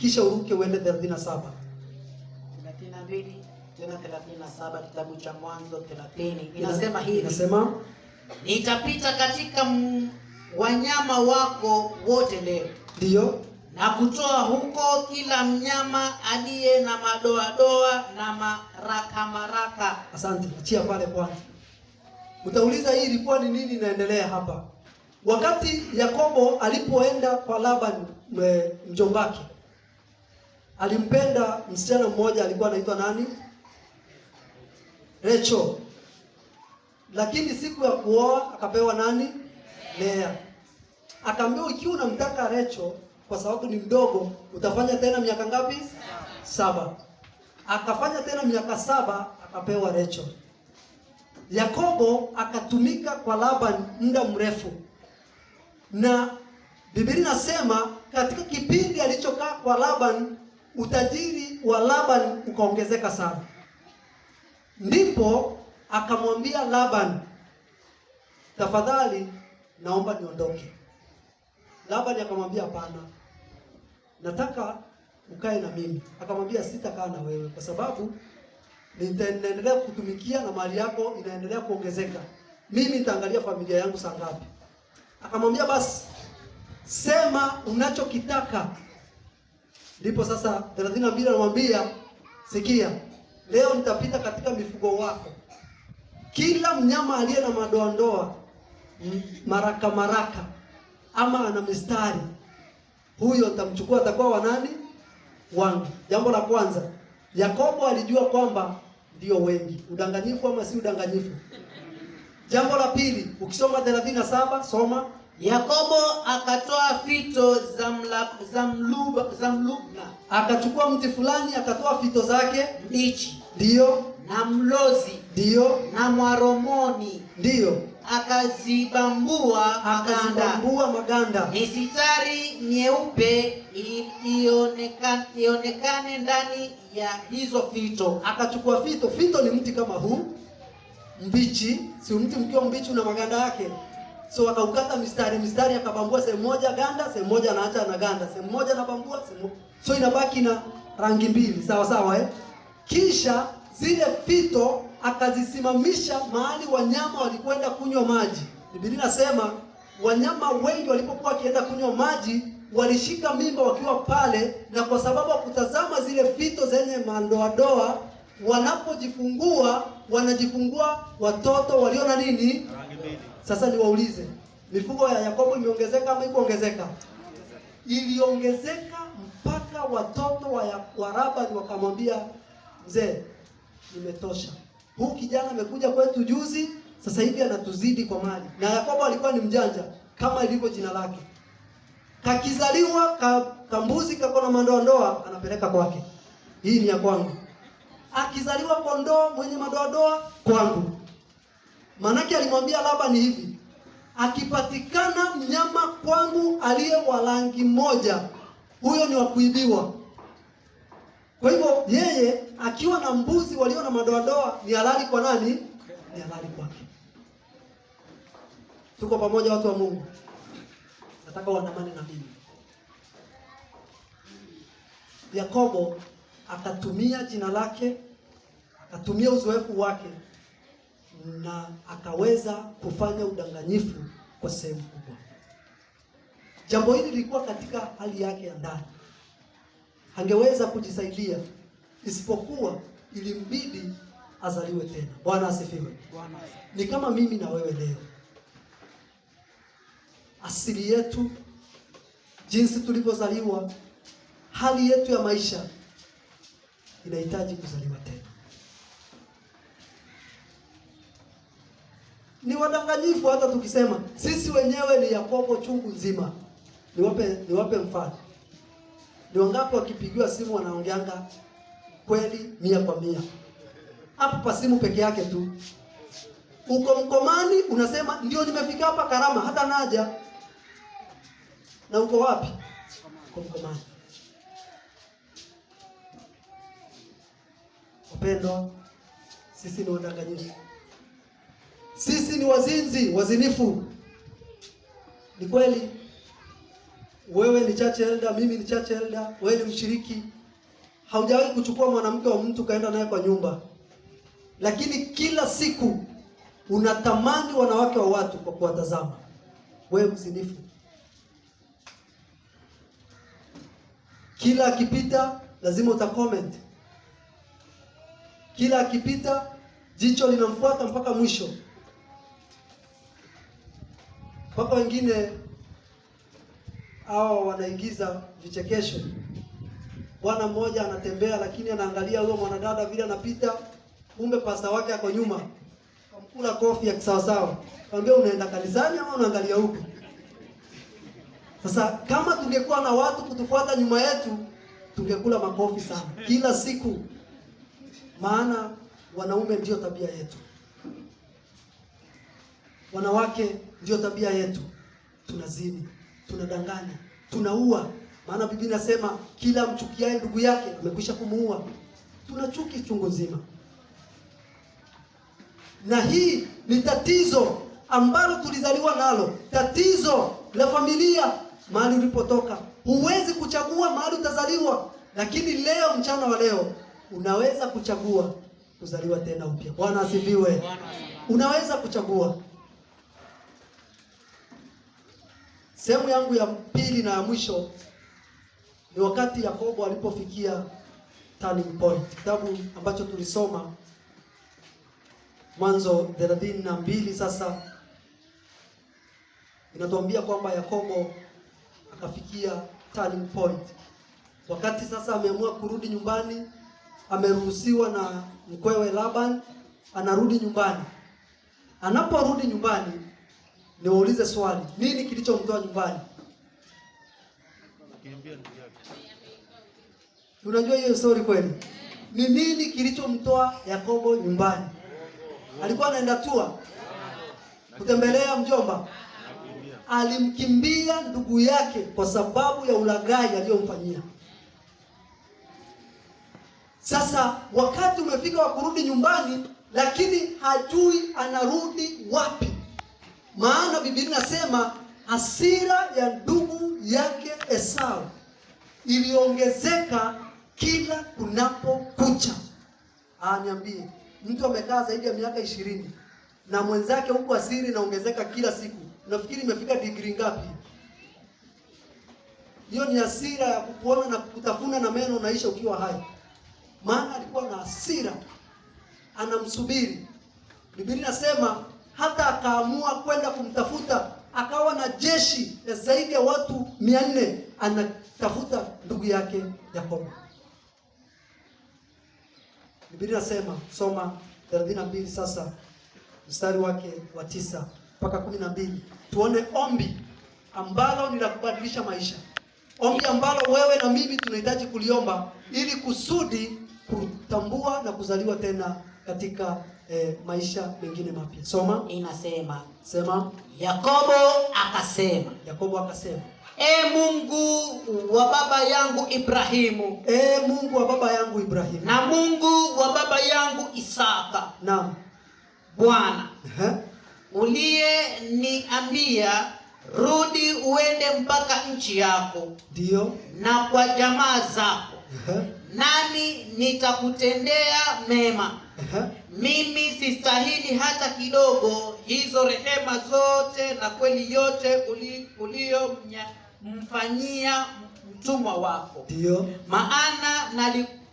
kisha uruke uende 37. 32 tena 37, kitabu cha Mwanzo 30 inasema hivi. Inasema, nitapita katika wanyama wako wote leo. ndio, Na kutoa huko kila mnyama aliye na madoadoa na maraka. Asante, achia pale kwanza. Utauliza hii ilikuwa ni nini inaendelea hapa? Wakati Yakobo alipoenda kwa Laban mjombake, alimpenda msichana mmoja alikuwa anaitwa nani? Rachel. Lakini siku ya kuoa akapewa nani? Lea. Akaambiwa ikiwa unamtaka Rachel kwa sababu ni mdogo, utafanya tena miaka ngapi? 7. Akafanya tena miaka 7, akapewa Rachel. Yakobo akatumika kwa Laban muda mrefu. Na Biblia inasema katika kipindi alichokaa kwa Laban, utajiri wa Laban ukaongezeka sana. Ndipo akamwambia Laban, tafadhali naomba niondoke. Laban akamwambia hapana, nataka ukae na mimi. Akamwambia sitakaa na wewe kwa sababu nitaendelea kutumikia na mali yako inaendelea kuongezeka. Mimi nitaangalia familia yangu saa ngapi. Akamwambia basi sema unachokitaka. Ndipo sasa 32 anamwambia, sikia, leo nitapita katika mifugo wako. Kila mnyama aliye na madoandoa, maraka ama ana mistari, huyo nitamchukua, atakuwa wa nani? Wangu. Jambo la kwanza, Yakobo alijua kwamba ndio wengi. Udanganyifu ama si udanganyifu? Jambo la pili, ukisoma 37 soma. Yakobo akatoa fito za mlubna. Akachukua mti fulani akatoa fito zake mbichi, ndio, na mlozi, ndio, na mwaromoni, ndio, akazibambua maganda. Mistari nyeupe ionekane ndani ya hizo fito. Akachukua fito. Fito ni mti kama huu mbichi, si mti mkiwa mbichi una maganda yake. So akaukata mistari akabambua sehemu moja ganda, sehemu moja anaacha na ganda, sehemu moja anabambua, so inabaki na rangi mbili, sawa sawa Kisha zile fito akazisimamisha mahali wanyama walikwenda kunywa maji. Biblia inasema wanyama wengi walipokuwa wakienda kunywa maji walishika mimba wakiwa pale, na kwa sababu kutazama zile fito zenye madoadoa, wanapojifungua wanajifungua watoto walio na nini? Sasa niwaulize, mifugo ya Yakobo imeongezeka ama ikuongezeka? Iliongezeka mpaka watoto wa Labani wakamwambia, mzee, nimetosha. Huu kijana amekuja kwetu juzi, sasa hivi anatuzidi kwa mali. Na Yakobo alikuwa ni mjanja kama ilivyo jina lake. Kakizaliwa kambuzi kako na madoadoa, anapeleka kwake. Hii ni ya kwangu. Akizaliwa kondoo mwenye madoadoa, kwangu. Manake alimwambia Labani hivi, akipatikana mnyama kwangu aliye wa rangi moja, huyo ni wa kuibiwa. Kwa hivyo yeye akiwa na mbuzi walio na madoadoa ni halali kwa nani? Ni halali kwake. Tuko pamoja watu wa Mungu? Nataka uandamane na mimi. Yakobo akatumia jina lake, akatumia uzoefu wake, na akaweza kufanya udanganyifu kwa sehemu kubwa. Jambo hili lilikuwa katika hali yake ya ndani. Hangeweza kujisaidia, isipokuwa ilimbidi azaliwe tena. Bwana asifiwe. Ni kama mimi na wewe leo. Asili yetu, jinsi tulivyozaliwa, hali yetu ya maisha inahitaji kuzaliwa tena. Ni wadanganyifu hata tukisema sisi wenyewe ni Yakobo chungu nzima. Niwape mfano. Ni wangapi wakipigiwa simu wanaongeanga kweli 100%? Hapo pa simu peke yake tu. Uko Mkomani unasema ndio nimefika hapa Karama, hata naja. Na uko wapi? Uko Mkomani. Wapendwa, sisi ni wadanganyifu. Sisi ni wazinzi, wazinifu. Ni kweli wewe ni church elder, mimi ni church elder, wewe ni mshiriki. Haujawahi kuchukua mwanamke wa mtu kaenda naye kwa nyumba, lakini kila siku unatamani wanawake wa watu kwa kuwatazama. Wewe mzinifu, kila akipita lazima utacomment, kila akipita jicho linamfuata mpaka mwisho. Mpaka wengine hao wanaigiza vichekesho. Bwana mmoja anatembea lakini anaangalia huyo mwanadada vile anapita, kumbe pasta wake ako nyuma. Kamkula kofi ya kisawasawa. Kaambia unaenda kanisani ama unaangalia huko? Sasa kama tungekuwa na watu kutufuata nyuma yetu, tungekula makofi sana kila siku. Maana wanaume ndio tabia yetu. Wanawake ndio tabia yetu. Tunazini, tunadanganya, tunaua. Maana Biblia inasema kila mchukiaye ndugu yake amekwisha kumuua. Tuna chuki chungu nzima. Na hii ni tatizo ambalo tulizaliwa nalo. Tatizo la familia mahali ulipotoka. Huwezi kuchagua mahali utazaliwa, lakini leo, mchana wa leo, unaweza kuchagua kuzaliwa tena upya. Bwana asifiwe. Unaweza kuchagua. Sehemu yangu ya pili na ya mwisho ni wakati Yakobo alipofikia turning point. Kitabu ambacho tulisoma Mwanzo 32 sasa inatuambia kwamba Yakobo akafikia turning point. Wakati sasa ameamua kurudi nyumbani, ameruhusiwa na mkwewe Laban, anarudi nyumbani. Anaporudi nyumbani, niwaulize swali, nini kilichomtoa nyumbani? Unajua hiyo story kweli? Ni nini kilichomtoa Yakobo nyumbani? Alikuwa anaenda tua kutembelea mjomba. Alimkimbia ndugu yake kwa sababu ya ulaghai aliyomfanyia. Sasa wakati umefika wa kurudi nyumbani, lakini hajui anarudi wapi. Maana Biblia inasema hasira ya ndugu yake Esau iliongezeka kila kunapokucha. Niambie, mtu amekaa zaidi ya miaka 20 na mwenzake huko hasira inaongezeka kila siku. Unafikiri imefika degree ngapi? Hiyo ni hasira ya kukuona na kutafuna na meno unaisha ukiwa hai. Maana alikuwa na hasira, anamsubiri. Biblia inasema hata akaamua kwenda kumtafuta, akawa na jeshi ya zaidi ya watu 400 anatafuta ndugu yake Yakobo. Biblia inasema, soma 32 sasa mstari wake wa 9 mpaka 12. Tuone ombi ambalo ni la kubadilisha maisha. Ombi ambalo wewe na mimi tunahitaji kuliomba ili kusudi kutambua na kuzaliwa tena katika maisha mengine mapya. Soma. Inasema, sema. Yakobo akasema, Mungu wa baba yangu Ibrahimu, Mungu wa baba yangu Ibrahimu, na Mungu wa baba yangu Isaka, naam, Bwana uliyeniambia rudi uende mpaka nchi yako, ndio, na kwa jamaa zako, nami nitakutendea mema. Mimi sistahili hata kidogo hizo rehema zote na kweli yote uliyomfanyia mtumwa wako. Ndio. Maana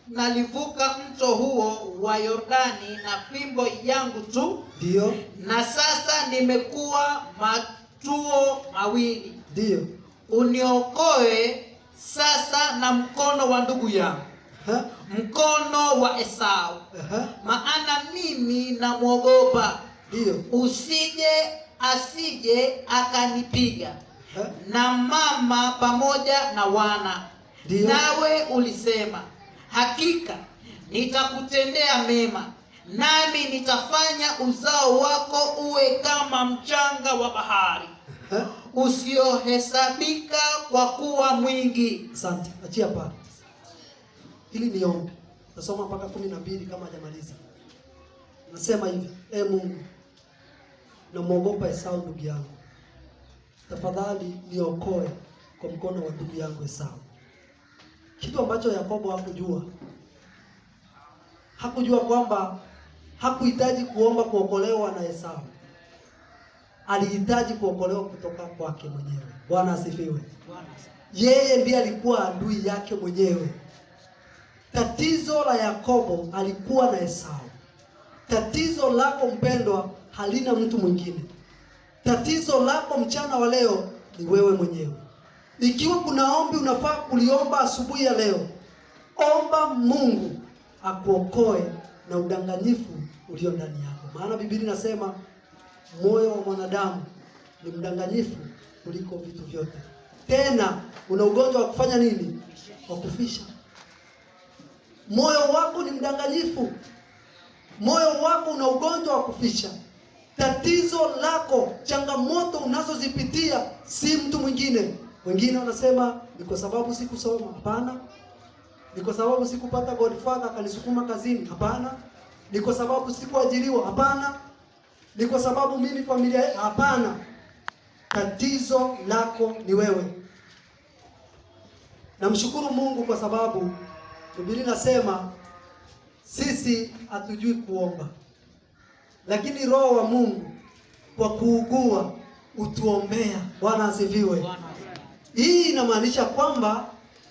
nalivuka mto huo wa Yordani na fimbo yangu tu. Ndio. Na sasa nimekuwa matuo mawili. Ndio. Uniokoe sasa na mkono wa ndugu yangu, mkono wa Esau. Maana mimi namwogopa, ndio, asije akanipiga na mama pamoja na wana. Dio. Nawe ulisema hakika nitakutendea mema, nami nitafanya uzao wako uwe kama mchanga wa bahari, usiohesabika kwa kuwa mwingi. Asante, achia pale. Hili ni ombi. Nasoma mpaka 12 kama hajamaliza. Nasema hivi, Mungu, namwogopa Esau ndugu yangu. Tafadhali niokoe kwa mkono wa ndugu yangu Esau. Kitu ambacho Yakobo hakujua kwamba hakuhitaji kuomba kuokolewa na Esau. Alihitaji kuokolewa kutoka kwake mwenyewe. Bwana asifiwe. Yeye ndiye alikuwa adui yake mwenyewe. Tatizo la Yakobo alikuwa na Esau. Tatizo lako mpendwa halina mtu mwingine. Tatizo lako mchana wa leo ni wewe mwenyewe. Ikiwa kuna ombi unafaa kuliomba asubuhi ya leo, omba Mungu akuokoe na udanganyifu ulio ndani yako. Maana Biblia inasema moyo wa mwanadamu ni mdanganyifu kuliko vitu vyote. Tena una ugonjwa wa kufanya nini? Wa kufisha. Moyo wako ni mdanganyifu. Moyo wako una ugonjwa wa kufisha. Tatizo lako, changamoto unazozipitia si mtu mwingine. Wengine wanasema ni kwa sababu sikusoma. Hapana. Ni kwa sababu sikupata Godfather akanisukuma kazini. Hapana. Ni kwa sababu sikuajiriwa. Hapana. Ni kwa sababu mimi familia. Hapana. Tatizo lako ni wewe. Namshukuru Mungu kwa sababu Biblia inasema sisi hatujui kuomba, lakini Roho wa Mungu kwa kuugua utuombea. Bwana asifiwe. Hii inamaanisha kwamba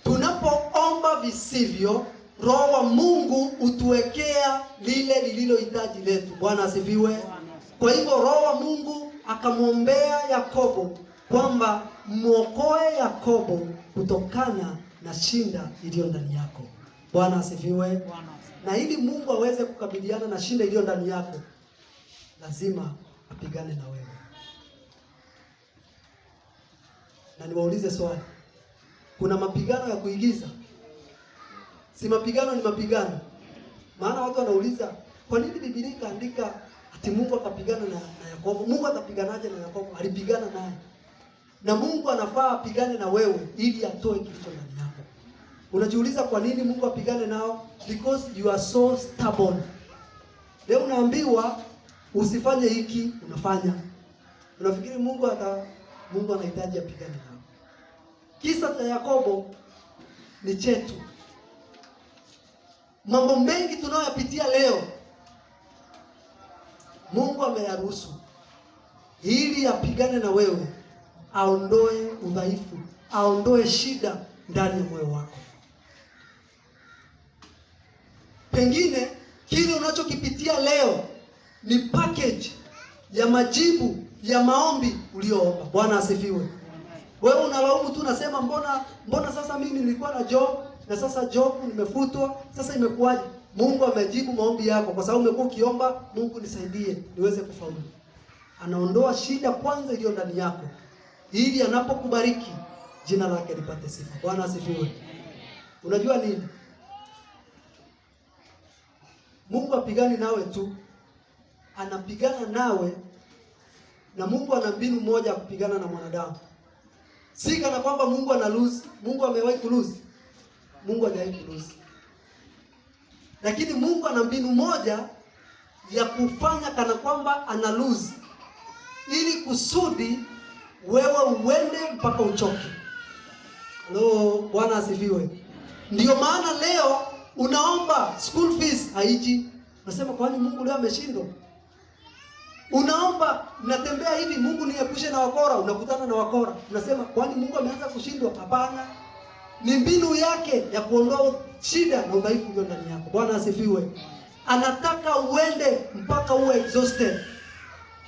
tunapoomba visivyo, Roho wa Mungu utuwekea lile lililohitaji letu. Bwana asifiwe. Kwa hivyo Roho wa Mungu akamwombea Yakobo kwamba muokoe Yakobo kutokana na shinda iliyo ndani yako. Bwana asifiwe. Na ili Mungu aweze kukabiliana na shinda iliyo ndani yako, lazima apigane na wewe. Na niwaulize swali. Kuna mapigano ya kuigiza? Si mapigano ni mapigano. Maana watu wanauliza, kwa nini Biblia ikaandika ati Mungu akapigana na Yakobo? Mungu atapiganaje na Yakobo? Alipigana naye. Na Mungu anafaa apigane na wewe ili atoe kilicho ndani yako. Unajiuliza kwa nini Mungu apigane nao? Because you are so stubborn. Leo unaambiwa usifanye hiki, unafanya. Unafikiri Mungu anahitaji apigane nao. Kisa cha Yakobo ni chetu. Mambo mengi tunayoyapitia leo Mungu ameyaruhusu ili apigane na wewe, aondoe udhaifu, aondoe shida ndani ya moyo wako. Pengine kile unachokipitia leo ni package ya majibu ya maombi uliyoomba. Bwana asifiwe. Wewe unalaumu tu, unasema mbona sasa mimi nilikuwa na job na sasa job nimefutwa, sasa imekuwaje? Mungu amejibu maombi yako kwa sababu umekuwa ukiomba, Mungu nisaidie niweze kufaulu. Anaondoa shida kwanza iliyo ndani yako ili anapokubariki jina lake lipate sifa. Bwana asifiwe. Unajua nini? Mungu apigani nawe tu, anapigana nawe, na Mungu ana mbinu moja ya kupigana na mwanadamu. Si kana kwamba Mungu ana lose. Mungu amewahi ku lose? Mungu hajawahi ku lose. Lakini Mungu ana mbinu moja ya kufanya kana kwamba ana lose, ili kusudi wewe uende mpaka uchoke. Hello, Bwana asifiwe. Ndio maana leo unaomba school fees haiji. Unasema kwani Mungu leo ameshindwa? Unaomba, unatembea hivi, Mungu niepushe na wakora, unakutana na wakora. Unasema kwani Mungu ameanza kushindwa? Hapana. Ni mbinu yake ya kuondoa shida na udhaifu ulio ndani yako. Bwana asifiwe. Anataka uende mpaka uwe exhausted.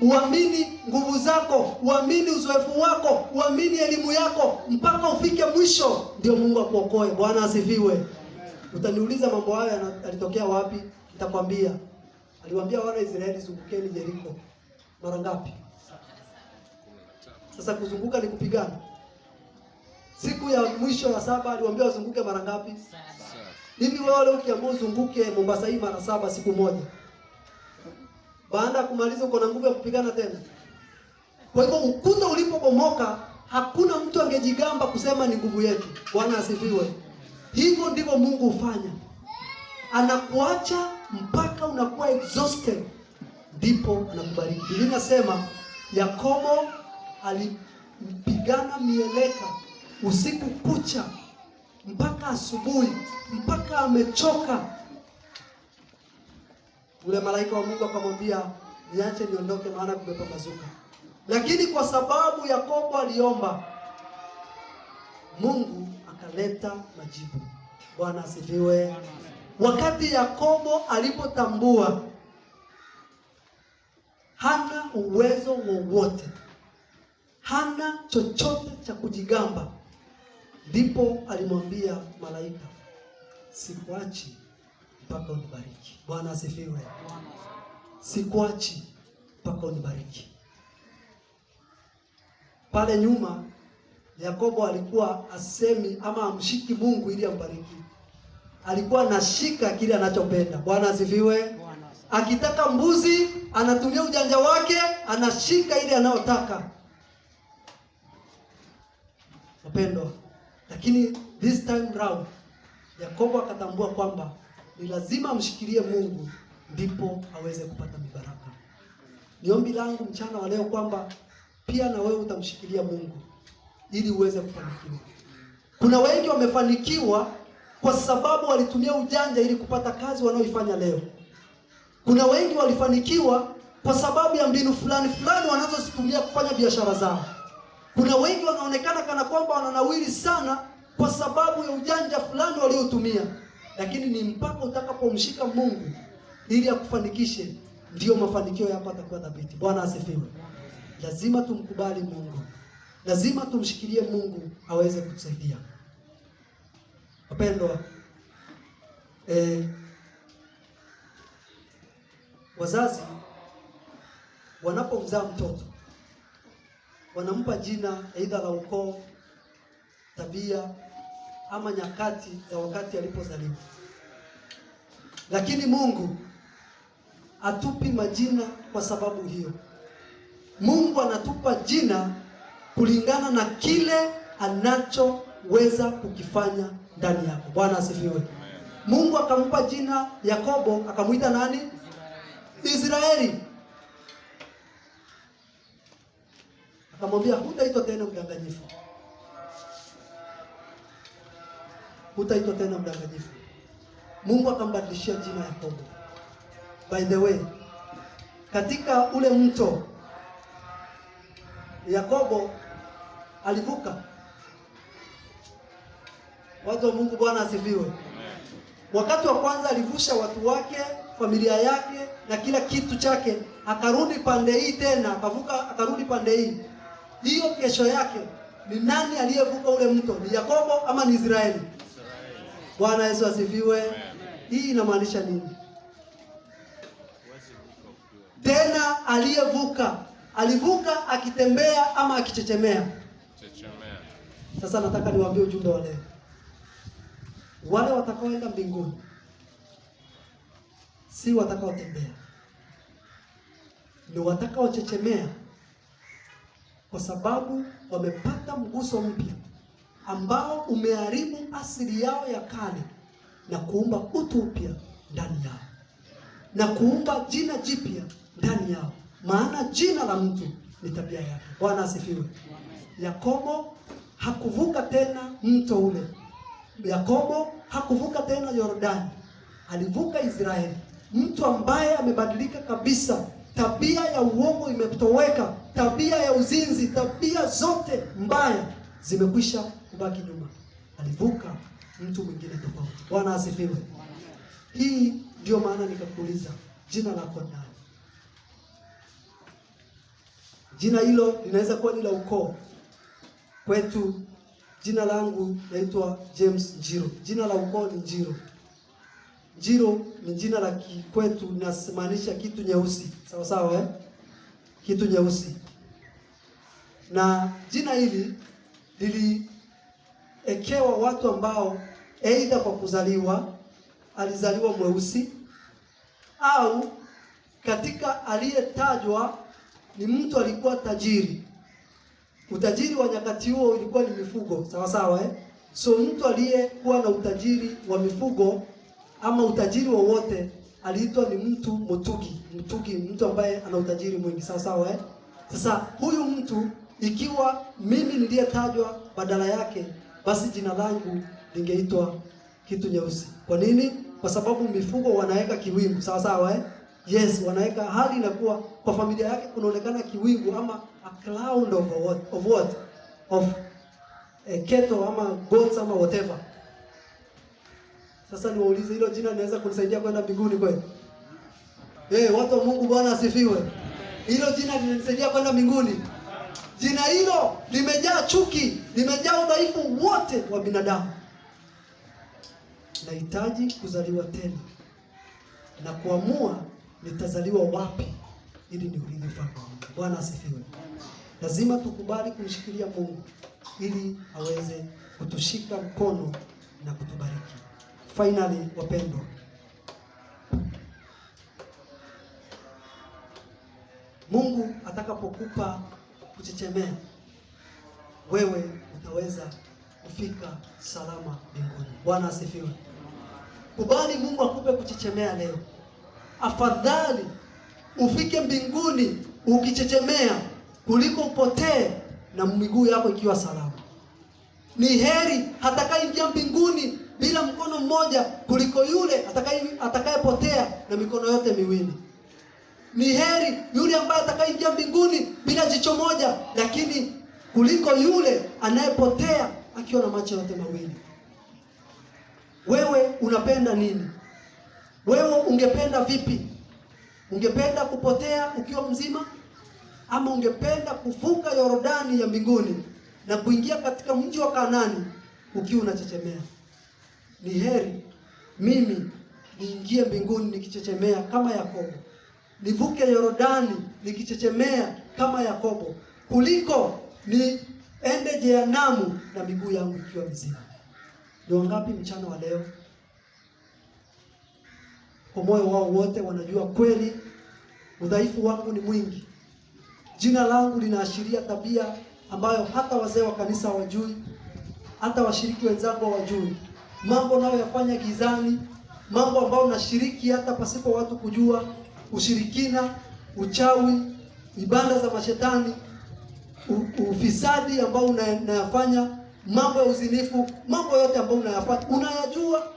Uamini nguvu zako, uamini uzoefu wako, uamini elimu yako mpaka ufike mwisho, ndio Mungu akuokoe. Bwana asifiwe. Utaniuliza mambo haya yalitokea wapi? Nitakwambia. Aliwaambia wana Israeli zungukeni Jericho. Mara ngapi? Sasa kuzunguka ni kupigana. Siku ya mwisho ya 7 aliwaambia wazunguke mara ngapi? 7. Hivi wewe leo ukiamua uzunguke Mombasa hii mara 7 siku moja, baada ya kumaliza uko na nguvu ya kupigana tena? Kwa hivyo ukuta ulipobomoka, hakuna mtu angejigamba kusema ni nguvu yetu. Bwana asifiwe. Hivyo ndivyo Mungu hufanya. Anakuacha mpaka unakuwa exhausted, ndipo anakubariki. Biblia inasema Yakobo alipigana mieleka usiku kucha mpaka asubuhi, mpaka amechoka. Ule malaika wa Mungu akamwambia, niache niondoke, maana kumepambazuka. Lakini kwa sababu Yakobo aliomba, Mungu akaleta majibu. Bwana asifiwe. Wakati Yakobo alipotambua hana uwezo wowote, hana chochote cha kujigamba, ndipo alimwambia malaika, sikuachi mpaka unibariki. Bwana asifiwe. Sikuachi mpaka unibariki. Pale nyuma Yakobo alikuwa asemi ama amshiki Mungu ili ambariki. Alikuwa anashika kile anachopenda. Bwana asifiwe. Akitaka mbuzi anatumia ujanja wake, anashika ile anayotaka. Wapendwa, lakini this time round Yakobo akatambua kwamba ni lazima amshikilie Mungu ndipo aweze kupata mibaraka. Ni ombi langu mchana wa leo kwamba pia na wewe utamshikilia Mungu ili uweze kufanikiwa. Kuna wengi wamefanikiwa kwa sababu walitumia ujanja ili kupata kazi wanaoifanya leo. Kuna wengi walifanikiwa kwa sababu ya mbinu fulani wanazozitumia kufanya biashara zao. Kuna wengi wanaonekana kana kwamba wananawiri sana kwa sababu ya ujanja fulani waliotumia. Lakini ni mpaka utakapomshika Mungu ili akufanikishe ndio mafanikio yako yatakuwa thabiti. Bwana asifiwe. Lazima tumkubali Mungu. Lazima tumshikilie Mungu aweze kutusaidia. Wapendwa, wazazi wanapomzaa mtoto wanampa jina aidha la ukoo, tabia ama nyakati za wakati alipozaliwa. Lakini Mungu atupi majina kwa sababu hiyo. Mungu anatupa jina kulingana na kile anachoweza kukifanya ndani yako. Bwana asifiwe. Mungu akampa jina Yakobo, akamuita nani? Israeli. Akamwambia hutaitwa tena mdanganyifu. Hutaitwa tena mdanganyifu. Mungu akambadilishia jina Yakobo. By the way, katika ule mto Yakobo alivuka. Watu wa Mungu, Bwana asifiwe. Wakati wa kwanza alivusha watu wake, familia yake na kila kitu chake, akarudi pande hii tena, akavuka akarudi pande hii. Hiyo kesho yake ni nani aliyevuka ule mto? Ni Yakobo ama ni Israeli? Bwana Yesu asifiwe. Hii inamaanisha nini? Tena aliyevuka, alivuka akitembea ama akichechemea? Chechemea. Sasa nataka niwaambie ujumbe wa leo. Wale watakaoenda mbinguni si watakaotembea, ni watakaochechemea, kwa sababu wamepata mguso mpya ambao umeharibu asili yao ya kale na kuumba utu upya ndani yao na kuumba jina jipya ndani yao. Maana jina la mtu ni tabia yake. Bwana asifiwe. Yakobo hakuvuka tena mto ule. Yakobo hakuvuka tena Yordani. Alivuka Israeli, mtu ambaye amebadilika kabisa. Tabia ya uongo imetoweka, tabia ya uzinzi, tabia zote mbaya zimekwisha kubaki nyuma. Alivuka mtu mwingine tofauti. Bwana asifiwe. Hii ndio maana nikakuuliza, jina lako nani? Jina hilo linaweza kuwa ni la ukoo. Kwetu jina langu naitwa James Njiro. Jina la ukoo ni Njiro. Njiro ni jina la kwetu, linamaanisha kitu nyeusi. Sawa sawa Kitu nyeusi. Na jina hili liliekewa watu ambao aidha kwa kuzaliwa alizaliwa mweusi, au katika aliyetajwa ni mtu alikuwa tajiri. Utajiri wa nyakati huo ilikuwa ni mifugo. Sawa sawa So mtu aliyekuwa na utajiri wa mifugo ama utajiri wowote aliitwa ni mtu mtugi, mtu ambaye ana utajiri mwingi. Sawa sawa Sasa huyu mtu, ikiwa mimi niliyetajwa badala yake basi jina langu lingeitwa kitu nyeusi. Kwa nini? Kwa sababu mifugo wanaweka kiwingu, sawa sawa Yes, wanaweka, hali inakuwa kwa familia yake kunaonekana kiwingu ama a cloud of cattle ama goats ama whatever. Sasa niwaulize, hilo jina linaweza kunisaidia kwenda mbinguni kweli? Watu wa Mungu, Bwana asifiwe. Hilo jina linanisaidia kwenda mbinguni? Jina hilo limejaa chuki, limejaa udhaifu wote wa binadamu. Nahitaji kuzaliwa tena na kuamua nitazaliwa wapi ili niurithi ufalme wa Mungu. Bwana asifiwe. Lazima tukubali kumshikilia Mungu ili aweze kutushika mkono na kutubariki. Finally, wapendwa, Mungu atakapokupa kuchechemea, wewe utaweza kufika salama mbinguni. Bwana asifiwe. Kubali Mungu akupe kuchechemea leo. Afadhali ufike mbinguni ukichechemea kuliko upotee na miguu yako ikiwa salama. Ni heri atakayeingia mbinguni bila mkono mmoja kuliko yule atakayepotea na mikono yote miwili. Ni heri yule ambaye atakayeingia mbinguni bila jicho moja, lakini kuliko yule anayepotea akiwa na macho yote mawili. Wewe unapenda nini? Wewe ungependa vipi? Ungependa kupotea ukiwa mzima, ama ungependa kuvuka Yordani ya mbinguni na kuingia katika mji wa Kanaani ukiwa unachechemea? Ni heri mimi niingie mbinguni nikichechemea kama Yakobo, nivuke Yordani nikichechemea kama Yakobo, kuliko niende jehanamu na miguu yangu ikiwa mzima. Ni wangapi mchana wa leo kwa moyo wao wote wanajua kweli udhaifu wangu ni mwingi? Jina langu linaashiria tabia ambayo hata wazee wa kanisa hawajui, hata washiriki wenzangu hawajui. Mambo nayo yafanya gizani, mambo ambayo nashiriki hata pasipo watu kujua, ushirikina, uchawi, ibada za mashetani, ufisadi ambao unayafanya, mambo ya uzinifu, mambo yote ambayo unayafanya unayajua.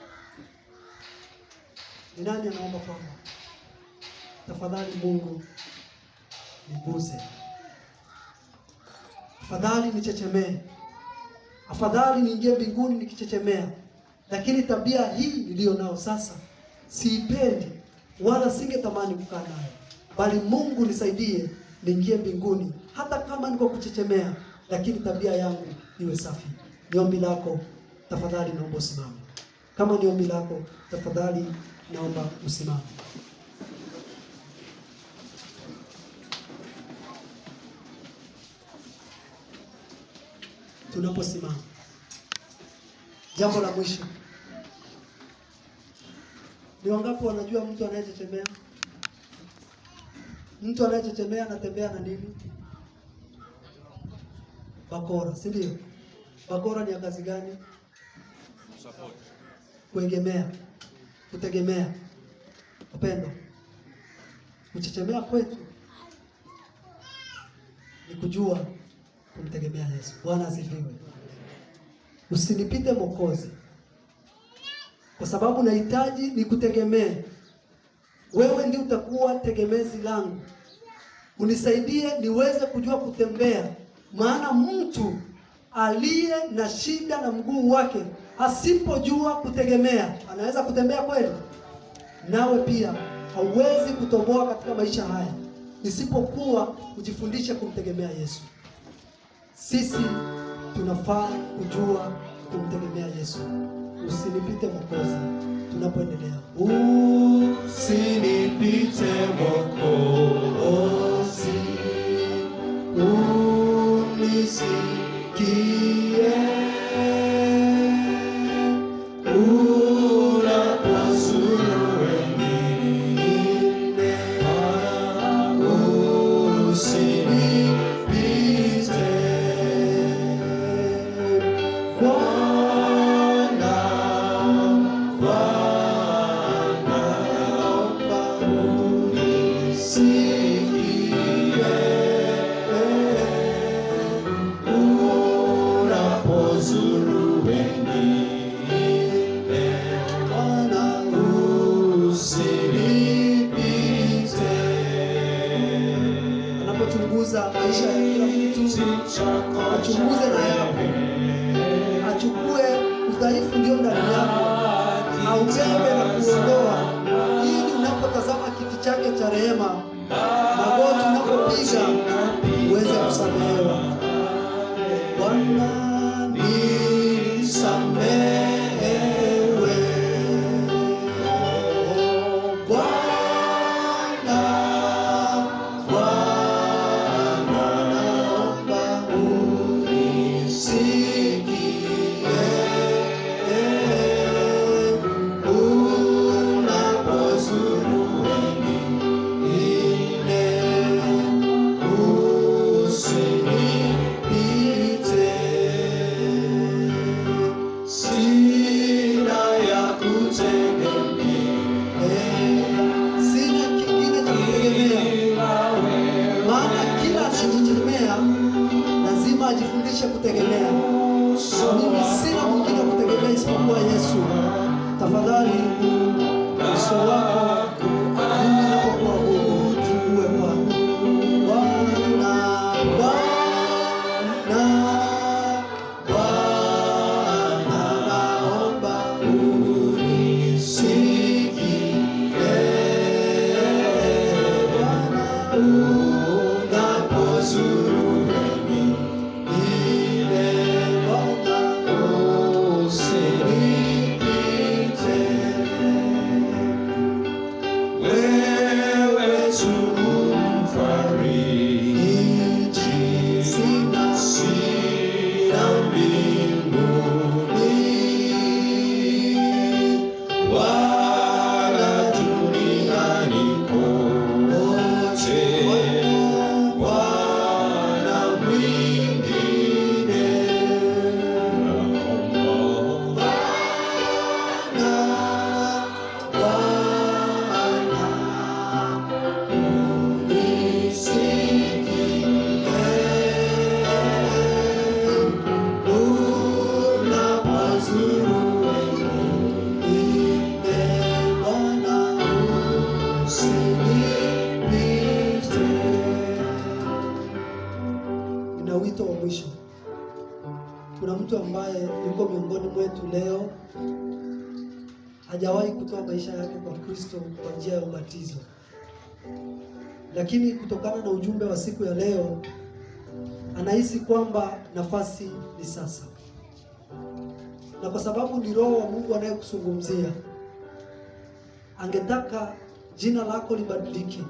Ni nani anaomba kwamba tafadhali Mungu niguse, afadhali nichechemee, afadhali niingie mbinguni nikichechemea, lakini tabia hii niliyo nao sasa siipendi wala singetamani kukaa nayo, bali Mungu nisaidie niingie mbinguni hata kama niko kuchechemea, lakini tabia yangu iwe safi. Ni ombi lako, tafadhali naomba usimame. Kama ni ombi lako, tafadhali naomba usimame. Tunaposimama, jambo la mwisho, ni wangapi wanajua mtu anayechechemea? Mtu anayechechemea anatembea na nini? Bakora, si ndio? Bakora ni ya kazi gani? Support. Kuegemea, kutegemea. Upendo. Kuchechemea kwetu ni kujua kumtegemea Yesu. Bwana asifiwe. Usinipite Mwokozi, kwa sababu nahitaji nikutegemee. Wewe ndiye utakuwa tegemezi langu. Unisaidie niweze kujua kutembea, maana mtu aliye na shida na mguu wake asipojua kutegemea anaweza kutembea kweli? Nawe pia hauwezi kutoboa katika maisha haya isipokuwa kujifundisha kumtegemea Yesu. Sisi tunafaa kujua kumtegemea Yesu. Usinipite Mwokozi tunapoendelea. Usinipite Mwokozi, unisikie unapozuru wengine. Usinipite Bwana, naomba unisikie unapo achunguze na yako, achukue udhaifu ndio ndani yako, aubebe na kuondoa, ili unapotazama kiti chake cha rehema, magoti unapopiga uweze kusamehewa. Bwana nisamehe. Ajifundishe kutegemea. Mimi sina mwingine kutegemea isipokuwa Yesu. Tafadhali uso wako mimi napokuwa huru uwe kwangu. Bwana, Bwana, Bwana, naomba unisikie. Bwana, unapozuru wito wa mwisho. Kuna mtu ambaye yuko miongoni mwetu leo hajawahi kutoa maisha yake kwa Kristo kwa njia ya ubatizo, lakini kutokana na ujumbe wa siku ya leo anahisi kwamba nafasi ni sasa, na kwa sababu ni Roho wa Mungu anayekusungumzia, angetaka jina lako libadilike,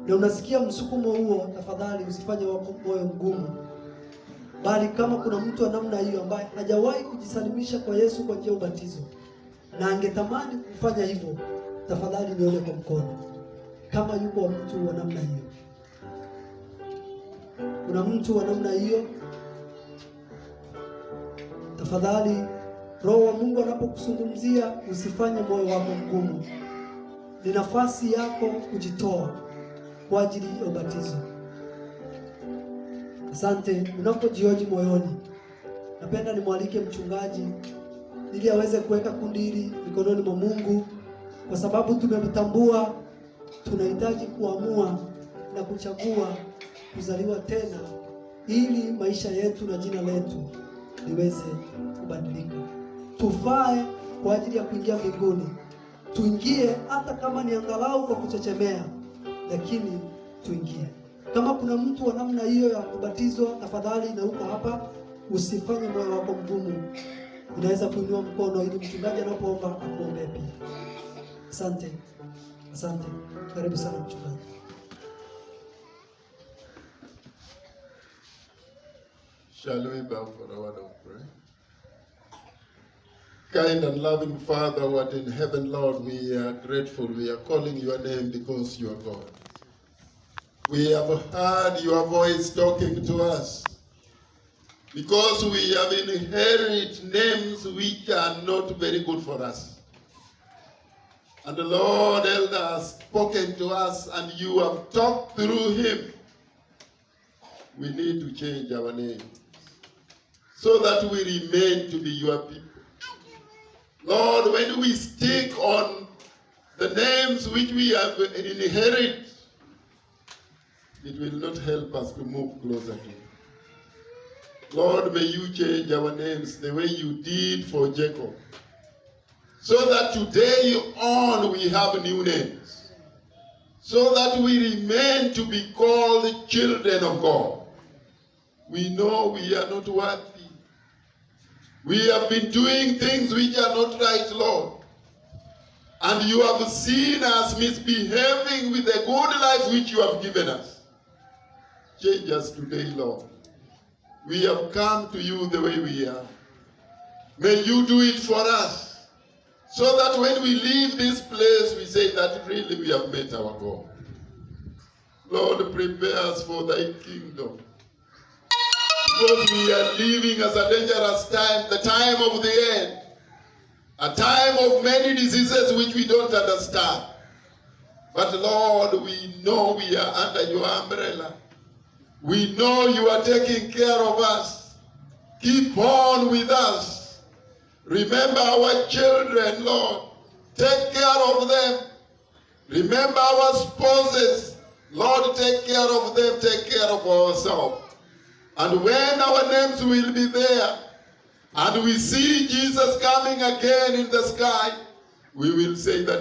na unasikia msukumo huo, tafadhali usifanye wako moyo mgumu, bali kama kuna mtu wa namna hiyo ambaye hajawahi kujisalimisha kwa Yesu kwa njia ya ubatizo na angetamani kufanya hivyo, tafadhali nione kwa mkono kama yuko mtu wa namna hiyo. Kuna mtu wa namna hiyo? Tafadhali, Roho wa Mungu anapokusungumzia usifanye moyo wako mgumu. Ni nafasi yako kujitoa kwa ajili ya ubatizo. Asante. Unapojioji moyoni, napenda nimwalike mchungaji ili aweze kuweka kundi hili mikononi mwa Mungu, kwa sababu tumemtambua tunahitaji kuamua na kuchagua kuzaliwa tena, ili maisha yetu na jina letu liweze kubadilika, tufae kwa ajili ya kuingia mbinguni. Tuingie hata kama ni angalau kwa kuchechemea, lakini tuingie. Kama kuna mtu wa namna hiyo ya kubatizwa, tafadhali, na uko hapa, usifanye moyo wako mgumu. Unaweza kuinua mkono ili mchungaji anapoomba akuombee pia. Asante. Asante. Karibu sana mchungaji. Shall we bow for a word of prayer? Kind and loving Father who art in heaven, Lord, we are grateful. We are calling your name because you are God. We have heard your voice talking to us, because we have inherited names which are not very good for us. And the Lord Elder has spoken to us, and you have talked through him. We need to change our name so that we remain to be your people. Lord, when we stick on the names which we have inherited, it will not help us to move closer to you. Lord, may you change our names the way you did for Jacob, so that today on we have new names, so that we remain to be called children of God. We know we are not worthy. We have been doing things which are not right, Lord. And you have seen us misbehaving with the good life which you have given us. Change us today, Lord. We have come to you the way we are. May you do it for us, so that when we leave this place, we say that really we have met our God. Lord, prepare us for thy kingdom. Because we are living as a dangerous time, the time of the end. A time of many diseases which we don't understand. But Lord, we know we are under your umbrella. We know you are taking care of us. Keep on with us. Remember our children, Lord. Take care of them. Remember our spouses. Lord, take care of them. Take care of ourselves. And when our names will be there, and we see Jesus coming again in the sky, we will say that